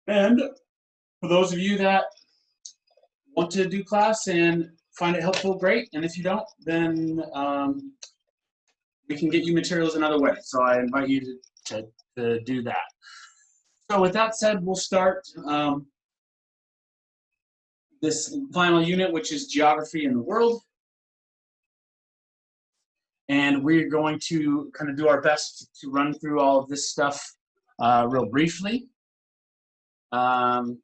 And for those of you that want to do class and find it helpful, great. And if you don't, then we can get you materials another way. So I invite you to do that. So with that said, we'll start this final unit, which is geography in the world. And we're going to kind of do our best to run through all of this stuff real briefly. And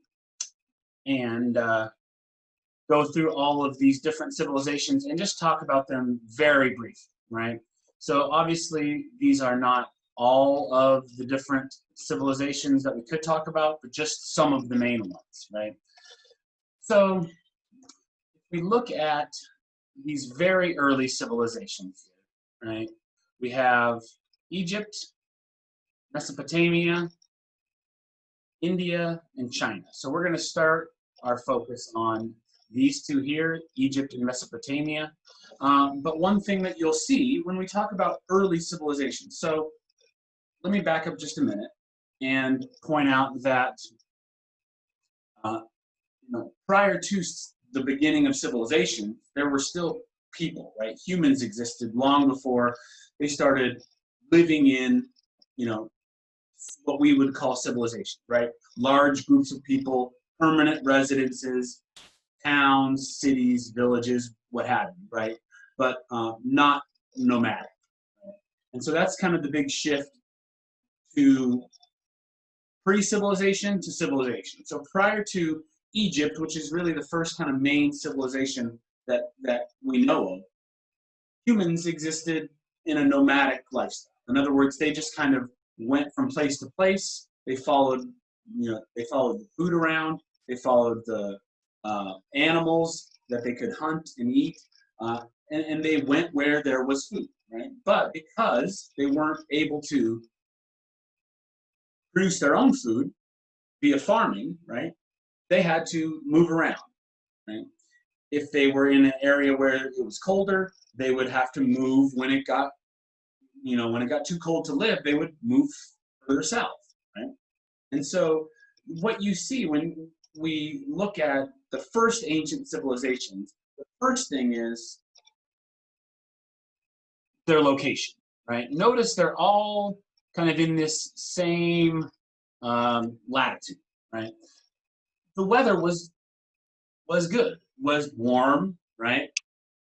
go through all of these different civilizations and just talk about them very briefly, right? So obviously these are not all of the different civilizations that we could talk about, but just some of the main ones, right? So if we look at these very early civilizations, right? We have Egypt, Mesopotamia, India, and China. So we're going to start our focus on these two here, Egypt and Mesopotamia. But one thing that you'll see when we talk about early civilizations, so let me back up just a minute and point out that prior to the beginning of civilization, there were still people, right? Humans existed long before they started living in, what we would call civilization, right? Large groups of people, permanent residences, towns, cities, villages, what have you, right? But not nomadic. Right? And so that's kind of the big shift to pre-civilization to civilization. So prior to Egypt, which is really the first kind of main civilization that we know of, humans existed in a nomadic lifestyle. In other words, they just kind of went from place to place. They followed, they followed the food around. They followed the animals that they could hunt and eat, and they went where there was food, right? But because they weren't able to produce their own food via farming, right, they had to move around, right? If they were in an area where it was colder, they would have to move when it got, when it got too cold to live, they would move further south, right? And so what you see when we look at the first ancient civilizations, the first thing is their location, right? Notice they're all kind of in this same latitude, right? The weather was good, was warm, right?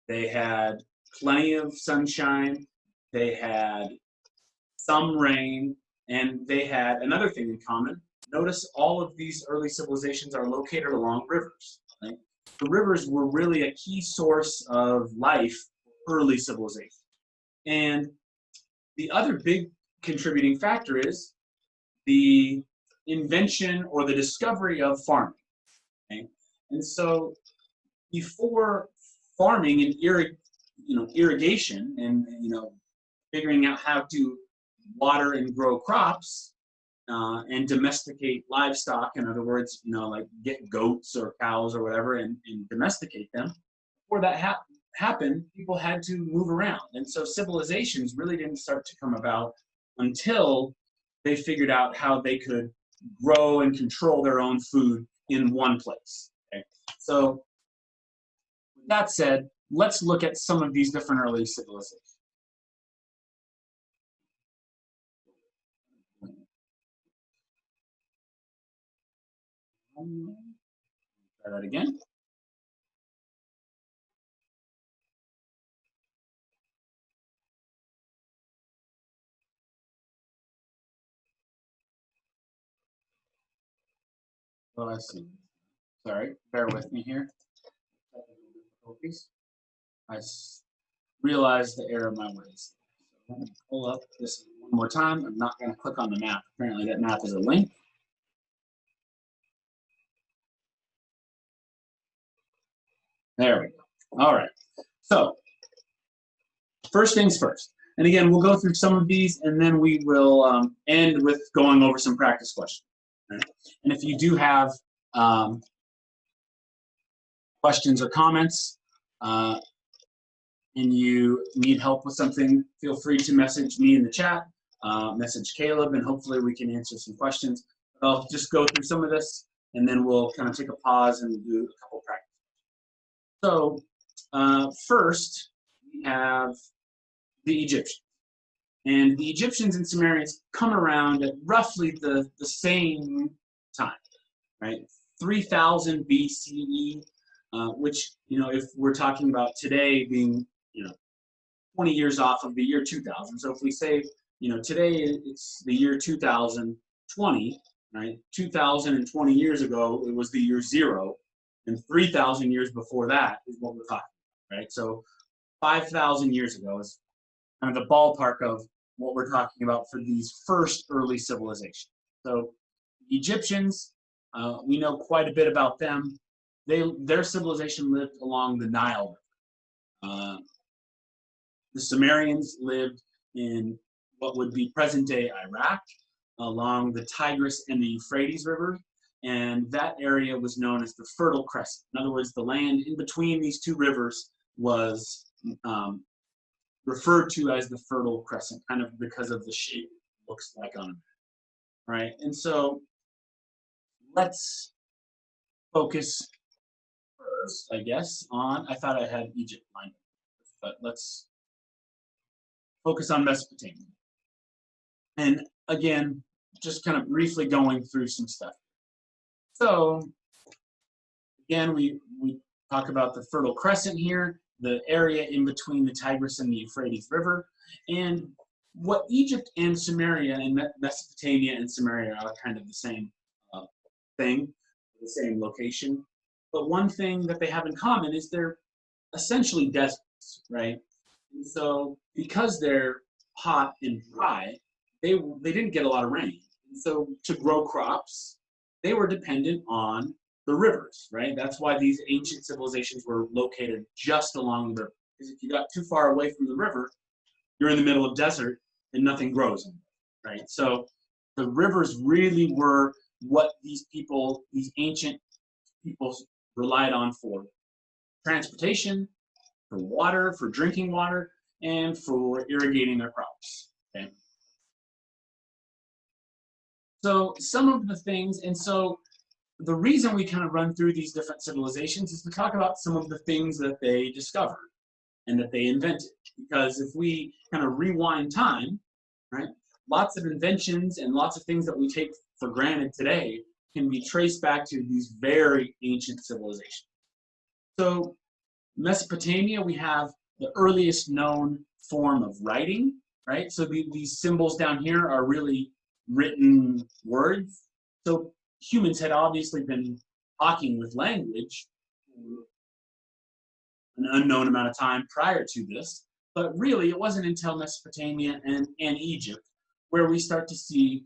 They had plenty of sunshine, they had some rain, and they had another thing in common. Notice all of these early civilizations are located along rivers, right? The rivers were really a key source of life for early civilization. And the other big contributing factor is the invention or the discovery of farming. Okay? And so before farming and irrigation and figuring out how to water and grow crops and domesticate livestock, in other words, like get goats or cows or whatever and domesticate them, before that happened, people had to move around. And so civilizations really didn't start to come about until they figured out how they could grow and control their own food in one place. Okay? So with that said, let's look at some of these different early civilizations. Try that again. Oh, I see. Sorry, bear with me here. I realized the error of my ways. So I'm going to pull up this one more time. I'm not going to click on the map. Apparently that map is a link. There we go. All right. So first things first. And again, we'll go through some of these, and then we will end with going over some practice questions. Right? And if you do have questions or comments, and you need help with something, feel free to message me in the chat, message Caleb, and hopefully we can answer some questions. I'll just go through some of this, and then we'll kind of take a pause and do a couple practice. So first, we have the Egyptians. And the Egyptians and Sumerians come around at roughly the same time, right? 3000 BCE, which, if we're talking about today being, 20 years off of the year 2000. So if we say, today it's the year 2020, right? 2020 years ago, it was the year 0, and 3,000 years before that is what we're talking about, right? So 5,000 years ago is kind of the ballpark of what we're talking about for these first early civilizations. So Egyptians, we know quite a bit about them. Their civilization lived along the Nile River. The Sumerians lived in what would be present-day Iraq, along the Tigris and the Euphrates River, and that area was known as the Fertile Crescent. In other words, the land in between these two rivers was referred to as the Fertile Crescent, kind of because of the shape it looks like on a map, right? And so let's focus first, I guess, on, I thought I had Egypt lined up, but let's focus on Mesopotamia. And again, just kind of briefly going through some stuff. So again, we talk about the Fertile Crescent here, the area in between the Tigris and the Euphrates River, and what Egypt and Sumeria and Mesopotamia and Sumeria are kind of the same thing, the same location. But one thing that they have in common is they're essentially deserts, right? And so because they're hot and dry, they didn't get a lot of rain. And so to grow crops, they were dependent on the rivers, right? That's why these ancient civilizations were located just along the river. Because if you got too far away from the river, you're in the middle of desert and nothing grows, right? So the rivers really were what these ancient people relied on for transportation, for water, for drinking water, and for irrigating their crops, okay? So some of the things, and so the reason we kind of run through these different civilizations is to talk about some of the things that they discovered and that they invented. Because if we kind of rewind time, right, lots of inventions and lots of things that we take for granted today can be traced back to these very ancient civilizations. So Mesopotamia, we have the earliest known form of writing, right? So these symbols down here are really written words. So humans had obviously been talking with language for an unknown amount of time prior to this, but really it wasn't until Mesopotamia and Egypt where we start to see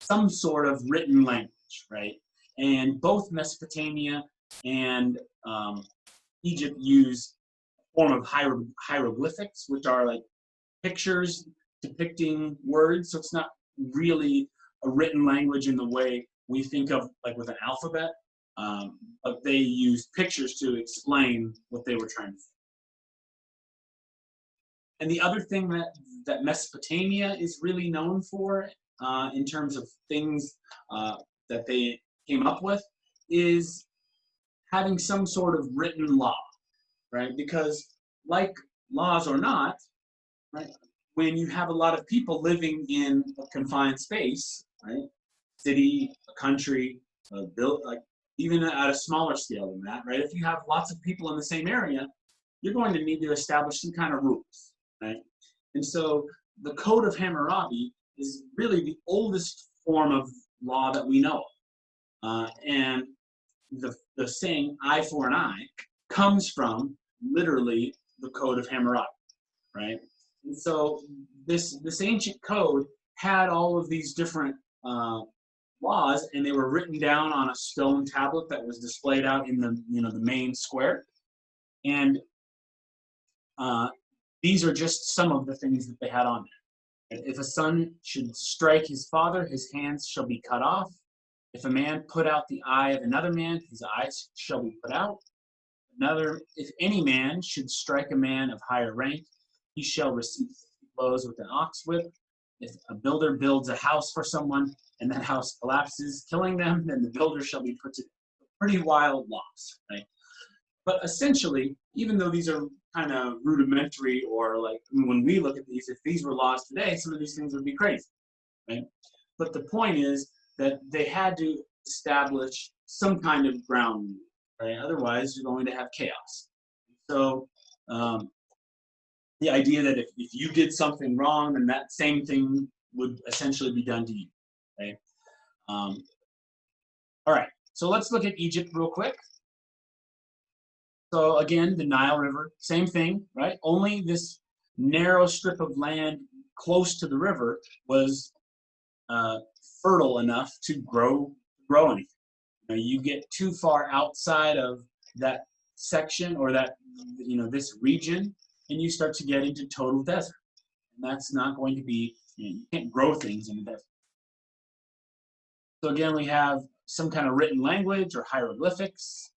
some sort of written language, right? And both Mesopotamia and Egypt use a form of hieroglyphics, which are like pictures depicting words. So it's not really a written language in the way we think of like with an alphabet, but they used pictures to explain what they were trying to say. And the other thing that Mesopotamia is really known for in terms of things that they came up with is having some sort of written law, right? Because like laws or not, right, when you have a lot of people living in a confined space, right, city, a country, like even at a smaller scale than that, right? If you have lots of people in the same area, you're going to need to establish some kind of rules, right? And so the Code of Hammurabi is really the oldest form of law that we know of. And the saying "eye for an eye" comes from literally the Code of Hammurabi, right? And so this ancient code had all of these different laws, and they were written down on a stone tablet that was displayed out in the the main square. And these are just some of the things that they had on there. If a son should strike his father, his hands shall be cut off. If a man put out the eye of another man, his eyes shall be put out. If any man should strike a man of higher rank, he shall receive blows with an ox whip. if a builder builds a house for someone and that house collapses, killing them, then the builder shall be put to pretty wild laws, right? But essentially, even though these are kind of rudimentary, or like when we look at these, if these were laws today, some of these things would be crazy, right? But the point is that they had to establish some kind of ground rule, right? Otherwise, you're going to have chaos. So the idea that if you did something wrong, then that same thing would essentially be done to you, right? All right, so let's look at Egypt real quick. So again, the Nile River, same thing, right? Only this narrow strip of land close to the river was fertile enough to grow anything. You get too far outside of that section, or that, this region, and you start to get into total desert. And that's not going to be, you can't grow things in the desert. So again, we have some kind of written language or hieroglyphics.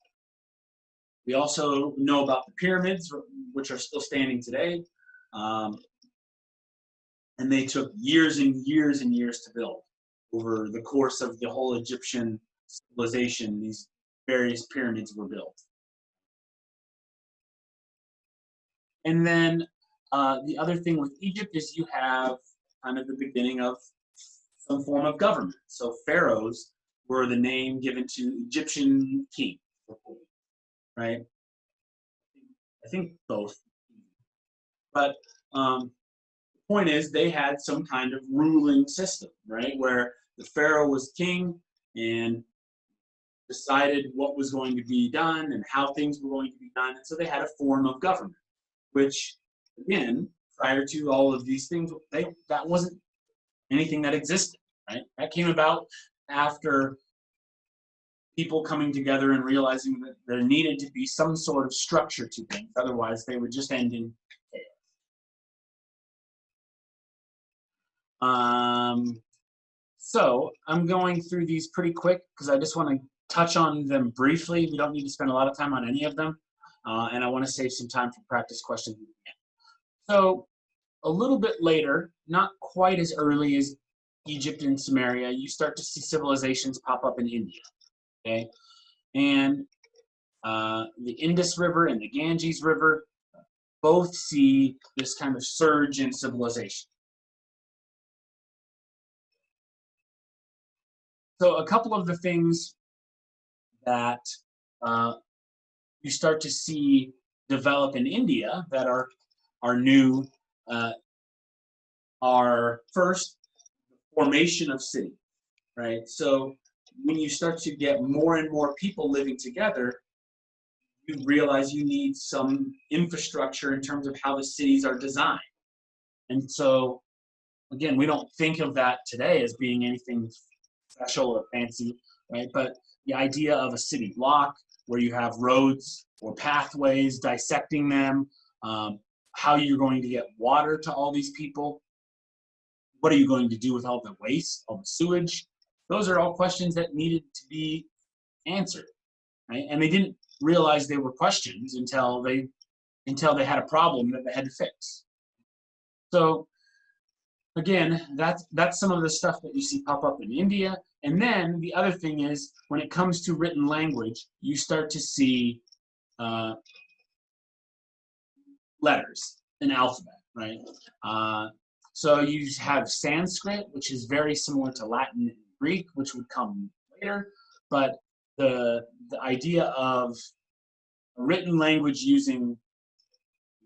We also know about the pyramids, which are still standing today. And they took years and years and years to build. Over the course of the whole Egyptian civilization, these various pyramids were built. And then the other thing with Egypt is you have kind of the beginning of some form of government. So pharaohs were the name given to Egyptian kings, right? I think both. But the point is, they had some kind of ruling system, right? Where the pharaoh was king and decided what was going to be done and how things were going to be done. And so they had a form of government, which, again, prior to all of these things, that wasn't anything that existed, right? That came about after people coming together and realizing that there needed to be some sort of structure to things. Otherwise, they would just end in chaos. So I'm going through these pretty quick because I just want to touch on them briefly. We don't need to spend a lot of time on any of them. And I want to save some time for practice questions. So a little bit later, not quite as early as Egypt and Sumeria, you start to see civilizations pop up in India. Okay, and the Indus River and the Ganges River both see this kind of surge in civilization. So a couple of the things that you start to see develop in India that are new are first the formation of cities, right? So when you start to get more and more people living together, you realize you need some infrastructure in terms of how the cities are designed. And so, again, we don't think of that today as being anything special or fancy, right? But the idea of a city block where you have roads or pathways, dissecting them, how you're going to get water to all these people, what are you going to do with all the waste, all the sewage? Those are all questions that needed to be answered, right? And they didn't realize they were questions until they had a problem that they had to fix. So again, that's some of the stuff that you see pop up in India. And then the other thing is, when it comes to written language, you start to see letters, an alphabet, right? So you have Sanskrit, which is very similar to Latin and Greek, which would come later. But the idea of a written language using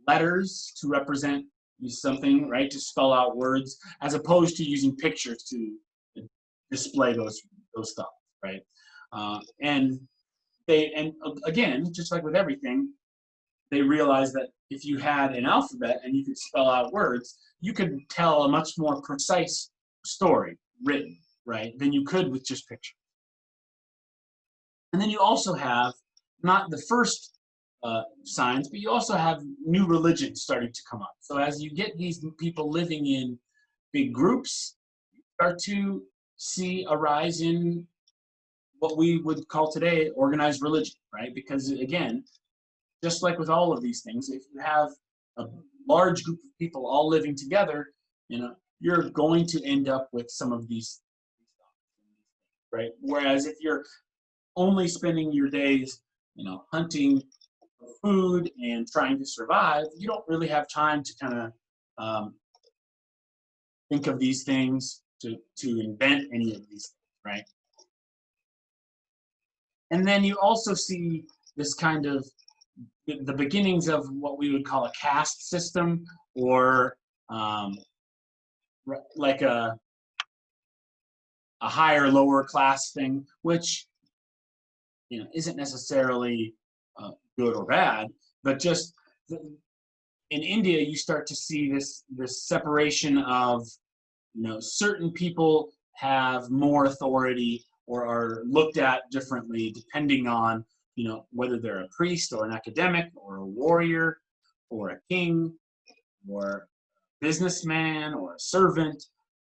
letters to represent something, right, to spell out words, as opposed to using pictures to display those thoughts, right? And again, just like with everything, they realized that if you had an alphabet and you could spell out words, you could tell a much more precise story written, right, than you could with just pictures. And then you also have not the first signs, but you also have new religions starting to come up. So as you get these people living in big groups, you start to see a rise in what we would call today organized religion, right? Because again, just like with all of these things, if you have a large group of people all living together, you're going to end up with some of these, right? Whereas if you're only spending your days, hunting for food and trying to survive, you don't really have time to kind of think of these things, to invent any of these things, right? And then you also see this kind of the beginnings of what we would call a caste system, or like a higher lower class thing, which isn't necessarily good or bad, but just in India you start to see this separation of certain people have more authority or are looked at differently depending on whether they're a priest or an academic or a warrior or a king or a businessman or a servant,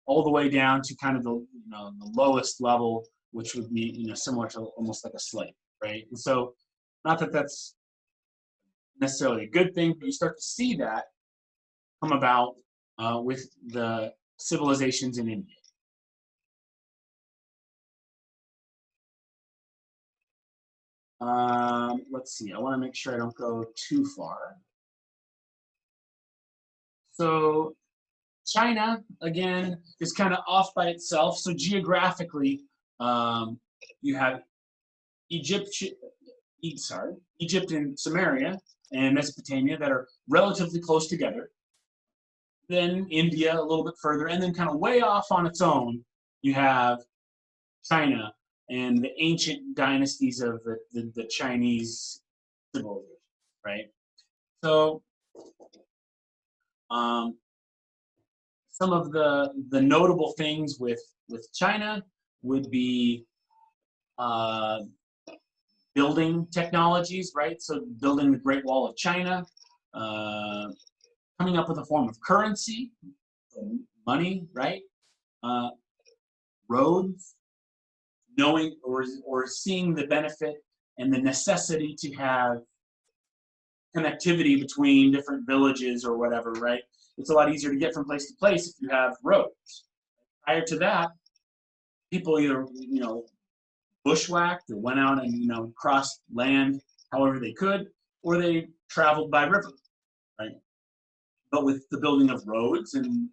all the way down to kind of the lowest level, which would be similar to almost like a slave, right? And so, not that that's necessarily a good thing, but you start to see that come about with the civilizations in India. Let's see, I want to make sure I don't go too far. So China, again, is kind of off by itself. So geographically, you have Egypt and Samaria and Mesopotamia that are relatively close together. Then India a little bit further, and then kind of way off on its own, you have China and the ancient dynasties of the Chinese civilization, right? So some of the notable things with China would be building technologies, right? So building the Great Wall of China, coming up with a form of currency, money, right? Roads, knowing or seeing the benefit and the necessity to have connectivity between different villages or whatever, right? It's a lot easier to get from place to place if you have roads. Prior to that, people either, bushwhacked or went out and, crossed land however they could, or they traveled by river, right? But with the building of roads and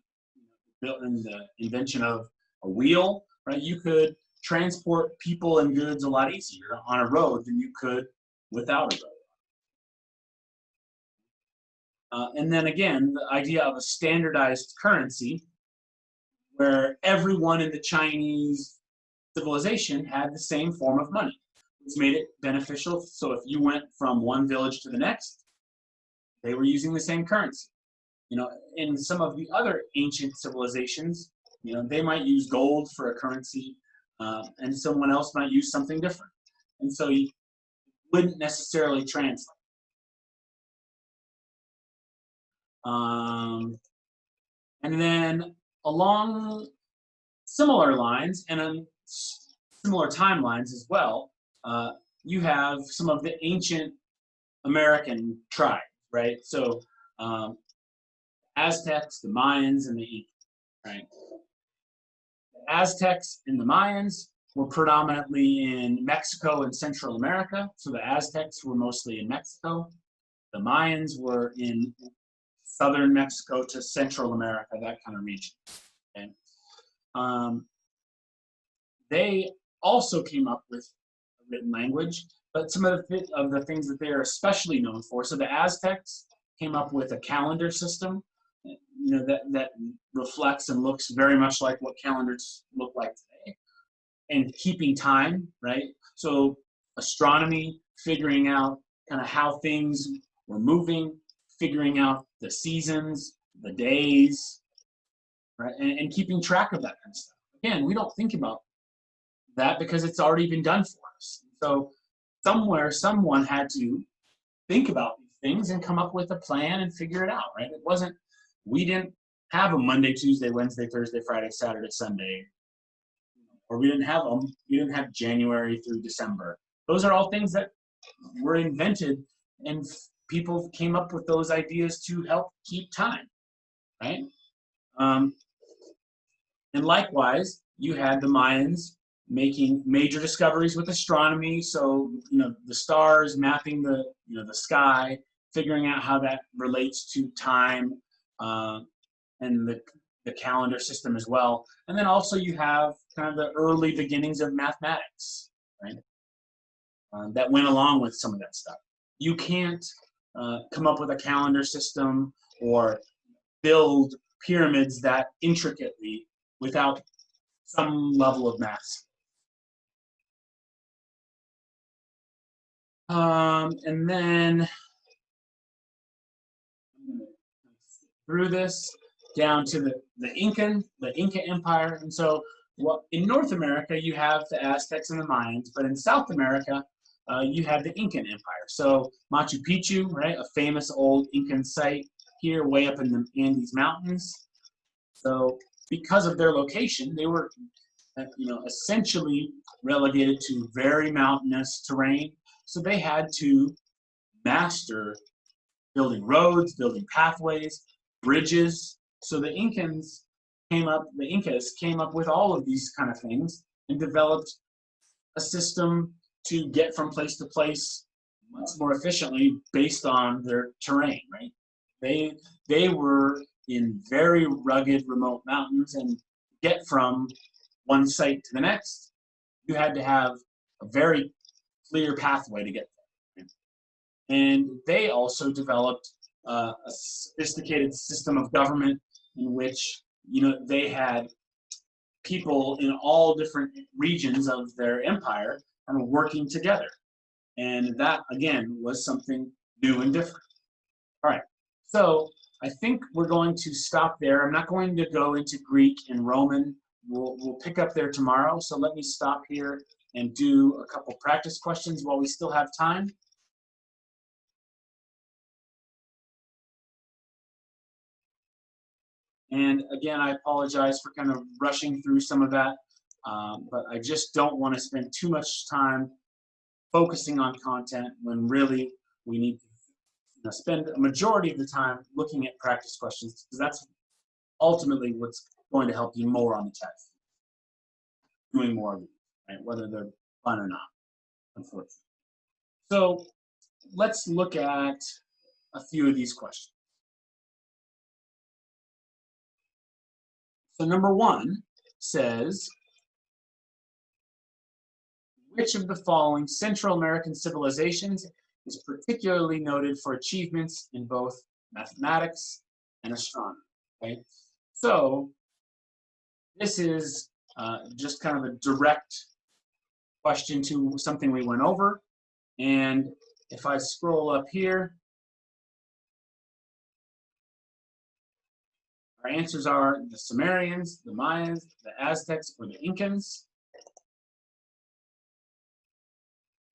the invention of a wheel, right, you could transport people and goods a lot easier on a road than you could without a road. And then again, the idea of a standardized currency where everyone in the Chinese civilization had the same form of money, which made it beneficial. So if you went from one village to the next, they were using the same currency. In some of the other ancient civilizations, they might use gold for a currency, and someone else might use something different. And so you wouldn't necessarily translate. And then along similar lines and on similar timelines as well, you have some of the ancient American tribes, right? So Aztecs, the Mayans, and the Incans, right? The Aztecs and the Mayans were predominantly in Mexico and Central America. So the Aztecs were mostly in Mexico. The Mayans were in southern Mexico to Central America, that kind of region. Okay? They also came up with a written language, but some of the things that they are especially known for. So the Aztecs came up with a calendar system, that reflects and looks very much like what calendars look like today, and keeping time, right? So astronomy, figuring out kind of how things were moving, figuring out the seasons, the days, right? And keeping track of that kind of stuff. Again, we don't think about that because it's already been done for us. So somewhere, someone had to think about these things and come up with a plan and figure it out, right? We didn't have a Monday, Tuesday, Wednesday, Thursday, Friday, Saturday, Sunday, or we didn't have January through December. Those are all things that were invented, and people came up with those ideas to help keep time, right? And likewise, you had the Mayans making major discoveries with astronomy. So, the stars, mapping the sky, figuring out how that relates to time, uh, and the calendar system as well. And then also you have kind of the early beginnings of mathematics, right? That went along with some of that stuff. You can't come up with a calendar system or build pyramids that intricately without some level of math. And then through this down to the Inca Empire. And so in North America, you have the Aztecs and the Mayans, but in South America, you have the Incan Empire. So Machu Picchu, right, a famous old Incan site here way up in the Andes Mountains. So because of their location, they were essentially relegated to very mountainous terrain. So they had to master building roads, building pathways, bridges. So the Incas came up with all of these kind of things and developed a system to get from place to place much more efficiently based on their terrain, right? They were in very rugged, remote mountains, and get from one site to the next, you had to have a very clear pathway to get there. And they also developed a sophisticated system of government in which they had people in all different regions of their empire kind of working together. And that, again, was something new and different. All right, so I think we're going to stop there. I'm not going to go into Greek and Roman. We'll pick up there tomorrow. So let me stop here and do a couple practice questions while we still have time. And again, I apologize for kind of rushing through some of that, but I just don't want to spend too much time focusing on content when really we need to spend a majority of the time looking at practice questions, because that's ultimately what's going to help you more on the test. Doing more of them, right? Whether they're fun or not, unfortunately. So let's look at a few of these questions. So number one says, which of the following Central American civilizations is particularly noted for achievements in both mathematics and astronomy? Okay, so this is just kind of a direct question to something we went over. And if I scroll up here, our answers are the Sumerians, the Mayans, the Aztecs, or the Incans.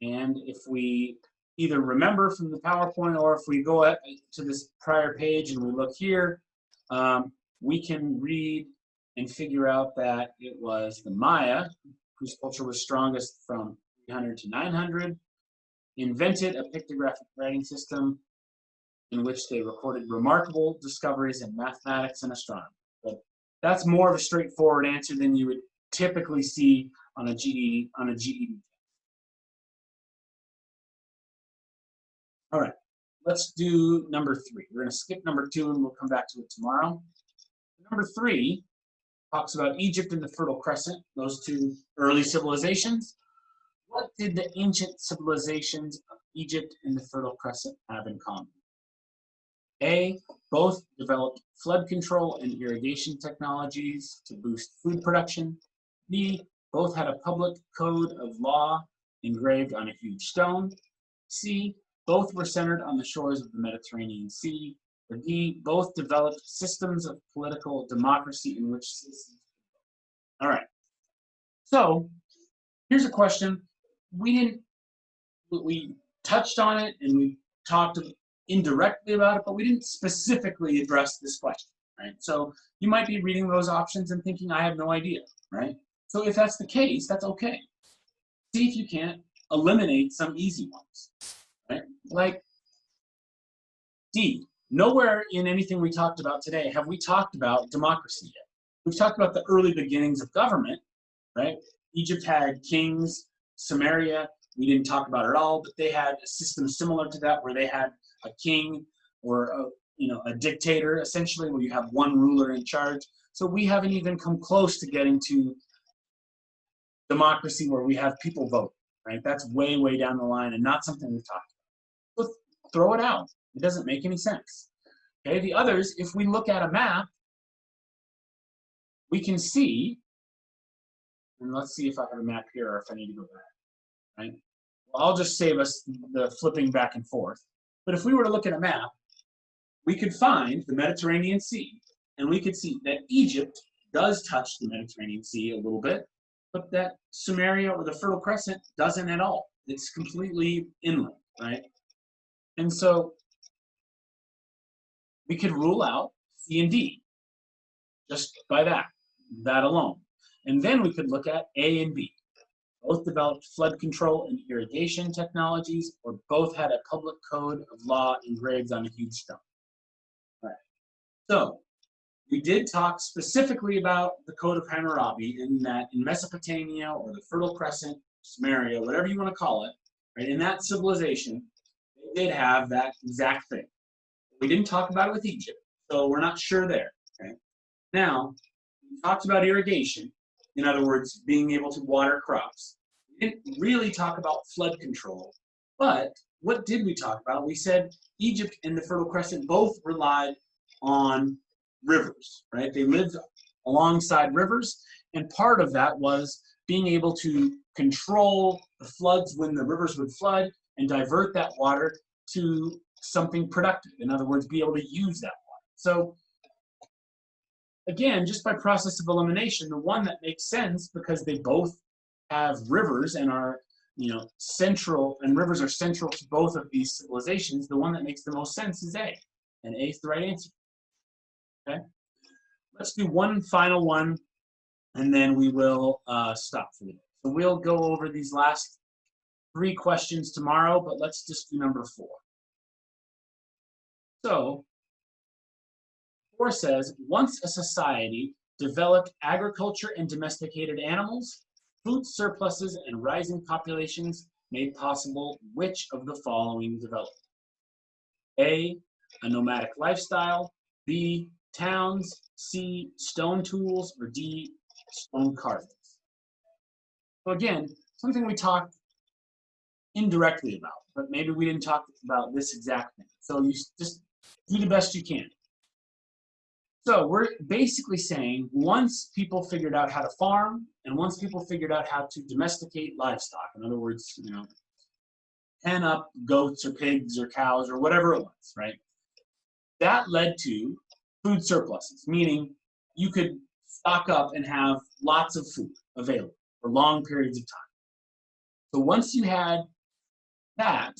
And if we either remember from the PowerPoint or if we go up to this prior page and we look here, we can read and figure out that it was the Maya, whose culture was strongest from 300 to 900, invented a pictographic writing system in which they recorded remarkable discoveries in mathematics and astronomy. But that's more of a straightforward answer than you would typically see on a GED. All right, let's do number three. We're going to skip number two and we'll come back to it tomorrow. Number three talks about Egypt and the Fertile Crescent, those two early civilizations. What did the ancient civilizations of Egypt and the Fertile Crescent have in common? A, both developed flood control and irrigation technologies to boost food production. B, both had a public code of law engraved on a huge stone. C, both were centered on the shores of the Mediterranean Sea. Or D, both developed systems of political democracy in which citizens. All right. So here's a question. We touched on it and we talked indirectly about it, but we didn't specifically address this question, right? So you might be reading those options and thinking, I have no idea, right? So if that's the case, that's okay. See if you can't eliminate some easy ones, right? Like D, nowhere in anything we talked about today have we talked about democracy yet. We've talked about the early beginnings of government, right? Egypt had kings. Samaria, we didn't talk about at all, but they had a system similar to that where they had a king or a dictator, essentially, where you have one ruler in charge. So we haven't even come close to getting to democracy where we have people vote, right? That's way, way down the line and not something we've talked about. So throw it out. It doesn't make any sense. Okay, the others, if we look at a map, we can see, and let's see if I have a map here or if I need to go back, right? Well, I'll just save us the flipping back and forth. But if we were to look at a map, we could find the Mediterranean Sea, and we could see that Egypt does touch the Mediterranean Sea a little bit, but that Samaria or the Fertile Crescent doesn't at all. It's completely inland, right? And so we could rule out C and D just by that alone. And then we could look at A and B. Both developed flood control and irrigation technologies, or both had a public code of law engraved on a huge stone. All right. So we did talk specifically about the Code of Hammurabi in that in Mesopotamia or the Fertile Crescent, Samaria, whatever you want to call it, right, in that civilization, they did have that exact thing. We didn't talk about it with Egypt, so we're not sure there. Okay? Now, we talked about irrigation, in other words, being able to water crops. We didn't really talk about flood control, but what did we talk about? We said Egypt and the Fertile Crescent both relied on rivers, right? They lived alongside rivers, and part of that was being able to control the floods when the rivers would flood and divert that water to something productive. In other words, be able to use that water. So again, just by process of elimination, the one that makes sense because they both have rivers and are central, and rivers are central to both of these civilizations, the one that makes the most sense is A, and A is the right answer. Okay, let's do one final one, and then we will stop for the day. So we'll go over these last 3 questions tomorrow, but let's just do number 4. So 4 says, once a society developed agriculture and domesticated animals, food surpluses and rising populations made possible which of the following developed? A, a nomadic lifestyle, B, towns, C, stone tools, or D, stone carvings. So again, something we talked indirectly about, but maybe we didn't talk about this exact thing. So you just do the best you can. So we're basically saying once people figured out how to farm and once people figured out how to domesticate livestock, in other words, pen up goats or pigs or cows or whatever it was, right? That led to food surpluses, meaning you could stock up and have lots of food available for long periods of time. So once you had that,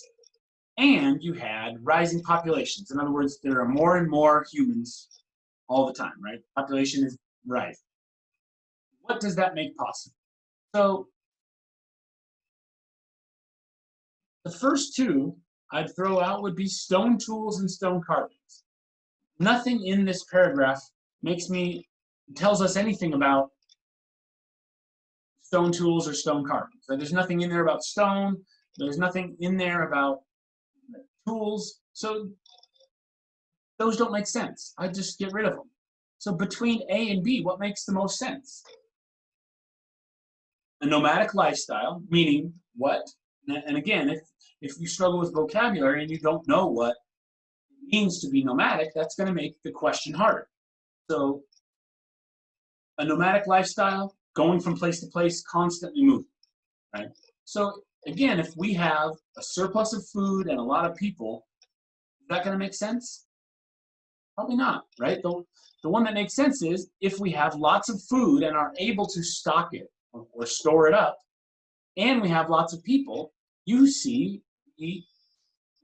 and you had rising populations, in other words, there are more and more humans all the time, right? Population is rising. What does that make possible? So the first 2 I'd throw out would be stone tools and stone carvings. Nothing in this paragraph tells us anything about stone tools or stone carvings. So there's nothing in there about stone. There's nothing in there about tools. So those don't make sense. I just get rid of them. So between A and B, what makes the most sense? A nomadic lifestyle, meaning what? And again, if you struggle with vocabulary and you don't know what it means to be nomadic, that's going to make the question harder. So a nomadic lifestyle, going from place to place, constantly moving, right? So again, if we have a surplus of food and a lot of people, is that going to make sense? Probably not, right? The one that makes sense is if we have lots of food and are able to stock it or store it up, and we have lots of people, you see the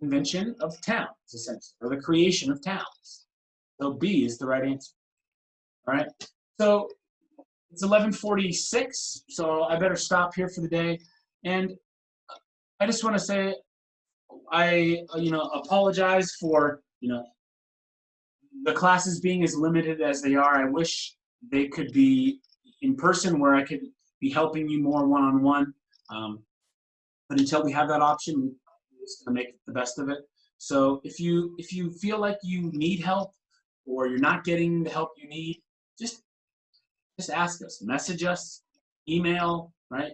invention of towns, essentially, or the creation of towns. So B is the right answer. All right, so it's 11:46, so I better stop here for the day. And I just want to say I apologize for the classes being as limited as they are. I wish They could be in person where I could be helping you more one-on-one. But until we have that option, we're just going to make the best of it. So if you feel like you need help or you're not getting the help you need, just ask us, message us, email, right?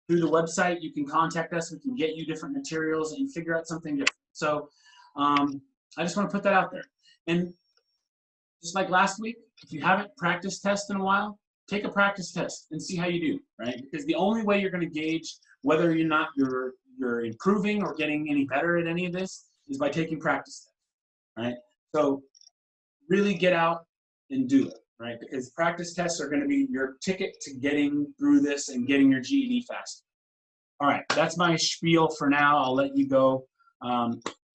Through the website, you can contact us. We can get you different materials and figure out something different. So I just want to put that out there. And just like last week, if you haven't practice test in a while, take a practice test and see how you do, right? Because the only way you're going to gauge whether or not you're improving or getting any better at any of this is by taking practice tests, right? So really get out and do it, right? Because practice tests are going to be your ticket to getting through this and getting your GED faster. All right, that's my spiel for now. I'll let you go.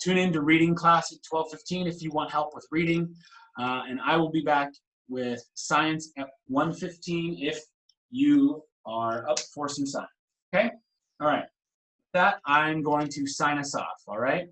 Tune in to reading class at 12:15 if you want help with reading. And I will be back with science at 1:15 if you are up for some science. Okay? All right. With that, I'm going to sign us off. All right?